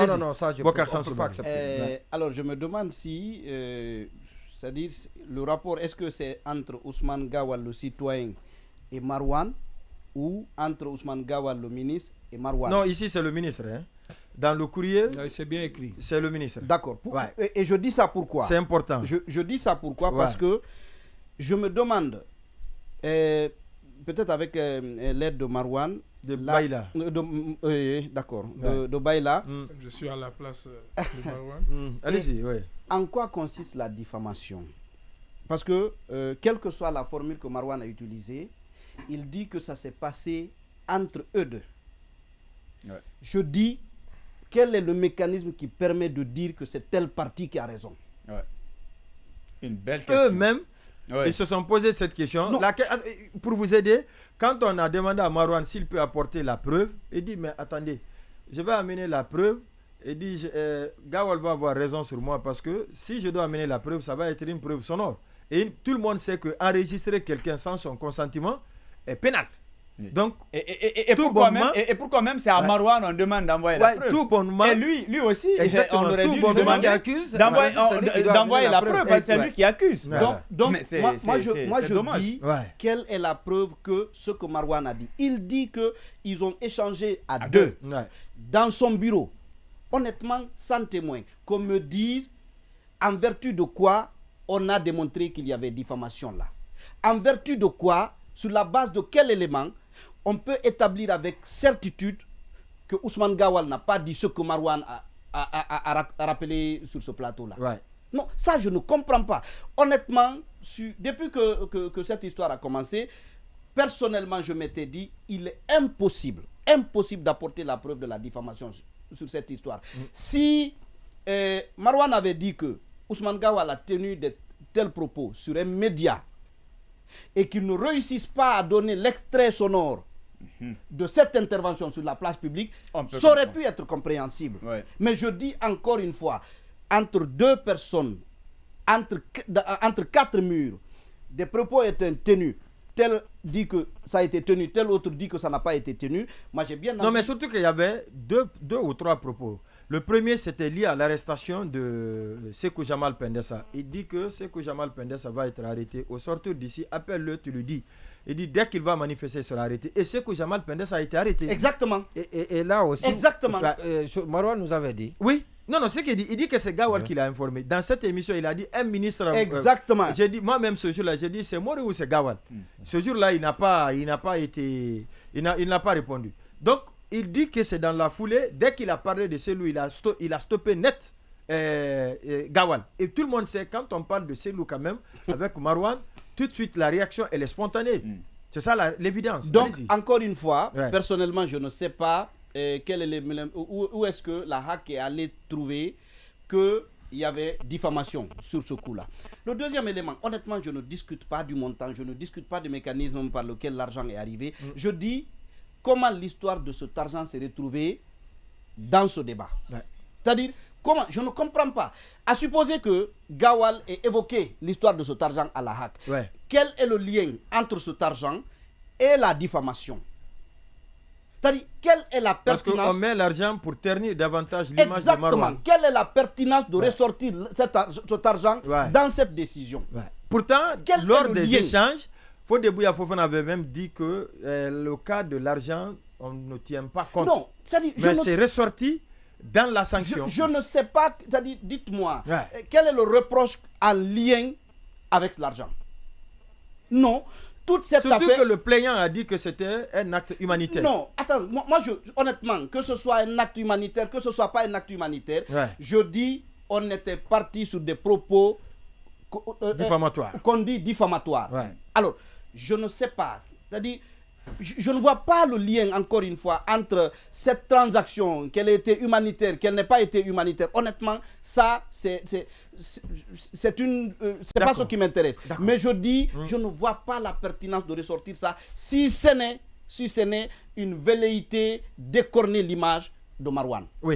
Non, ça, je ne peux pas accepter. Alors, je me demande si, c'est-à-dire, le rapport, est-ce que c'est entre Ousmane Gawal, le citoyen, et Marouane, ou entre Ousmane Gawal, le ministre, et Marouane? Non, ici, c'est le ministre. Hein. Dans le courrier, c'est bien écrit. C'est le ministre. D'accord. Et je dis ça pourquoi? C'est important. Je dis ça pourquoi? Parce que je me demande, peut-être avec l'aide de Marouane, de Baïla. D'accord. De Baïla. Je suis à la place de Marouane. Allez-y, oui. En quoi consiste la diffamation? Parce que, quelle que soit la formule que Marouane a utilisée, il dit que ça s'est passé entre eux deux. Ouais. Je dis, quel est le mécanisme qui permet de dire que c'est telle partie qui a raison? Ouais. Une belle question. Eux-mêmes, ils se sont posé cette question. Pour vous aider, quand on a demandé à Marouane s'il peut apporter la preuve, il dit, mais attendez, je vais amener la preuve. Il dit, Gawal va avoir raison sur moi parce que si je dois amener la preuve, ça va être une preuve sonore. Et tout le monde sait que enregistrer quelqu'un sans son consentement est pénal. Oui. Donc, et pourquoi même c'est à Marouane on demande d'envoyer la preuve. Tout bonnement. Et lui aussi, on aurait dû lui demander d'envoyer la preuve parce que c'est lui qui accuse. Donc moi je dis, quelle est la preuve que ce que Marouane a dit? Il dit qu'ils ont échangé à deux dans son bureau. Honnêtement, sans témoin, qu'on me dise en vertu de quoi on a démontré qu'il y avait diffamation là. En vertu de quoi, sur la base de quel élément, on peut établir avec certitude que Ousmane Gawal n'a pas dit ce que Marouane a rappelé sur ce plateau-là. Ouais. Non, ça je ne comprends pas. Honnêtement, depuis que cette histoire a commencé, personnellement je m'étais dit, il est impossible d'apporter la preuve de la diffamation sur cette histoire. Si Marouane avait dit que Ousmane Gawal a tenu de tels propos sur un média et qu'il ne réussisse pas à donner l'extrait sonore de cette intervention sur la place publique, ça aurait pu être compréhensible. Ouais. Mais je dis encore une fois, entre deux personnes, entre quatre murs, des propos étaient tenus, tel dit que ça a été tenu, tel autre dit que ça n'a pas été tenu. Moi, j'ai bien... Non, mais surtout qu'il y avait deux ou trois propos. Le premier, c'était lié à l'arrestation de Sékou Jamal Pendessa. Il dit que Sékou Jamal Pendessa va être arrêté. Au sortir d'ici, appelle-le, tu lui dis. Il dit, dès qu'il va manifester, il sera arrêté. Et Sékou Jamal Pendessa a été arrêté. Exactement. Et là aussi, exactement. Marouane nous avait dit. Oui. Non, ce qu'il dit, il dit que c'est Gawal qui l'a informé. Dans cette émission, il a dit un ministre. Exactement. J'ai dit, moi-même ce jour-là, j'ai dit, c'est Mori ou c'est Gawal. Ce jour-là, il n'a pas répondu. Donc, il dit que c'est dans la foulée, dès qu'il a parlé de Selou, il a stoppé net Gawal. Et tout le monde sait, quand on parle de Selou quand même, avec Marouane, tout de suite, la réaction, elle est spontanée. C'est ça l'évidence. Donc, encore une fois, personnellement, je ne sais pas où est-ce que la HAC est allée trouver qu'il y avait diffamation sur ce coup-là. Le deuxième élément, honnêtement, je ne discute pas du montant, je ne discute pas du mécanisme par lequel l'argent est arrivé. Je dis comment l'histoire de cet argent s'est retrouvée dans ce débat. C'est-à-dire, comment? Je ne comprends pas. À supposer que Gawal ait évoqué l'histoire de cet argent à la HAC, quel est le lien entre cet argent et la diffamation? C'est-à-dire, quelle est la pertinence... Parce qu'on met l'argent pour ternir davantage l'image de Marouane. Exactement. Quelle est la pertinence de ressortir cet argent dans cette décision? Pourtant, lors des échanges, Fodé Bouya Fofana avait même dit que le cas de l'argent, on ne tient pas compte. Non, mais c'est ressorti dans la sanction. Je ne sais pas, c'est-à-dire, dites-moi, quel est le reproche en lien avec l'argent? Non. Surtout que le plaignant a dit que c'était un acte humanitaire. Non, attends, moi honnêtement, que ce soit un acte humanitaire, que ce soit pas un acte humanitaire, je dis, on était parti sur des propos diffamatoires. Qu'on dit diffamatoires. Alors, je ne sais pas, c'est-à-dire, je ne vois pas le lien, encore une fois, entre cette transaction, qu'elle ait été humanitaire, qu'elle n'ait pas été humanitaire. Honnêtement, ça, c'est pas ce qui m'intéresse. Mais je dis, je ne vois pas la pertinence de ressortir ça si ce n'est une velléité d'écorner l'image de Marouane. Oui.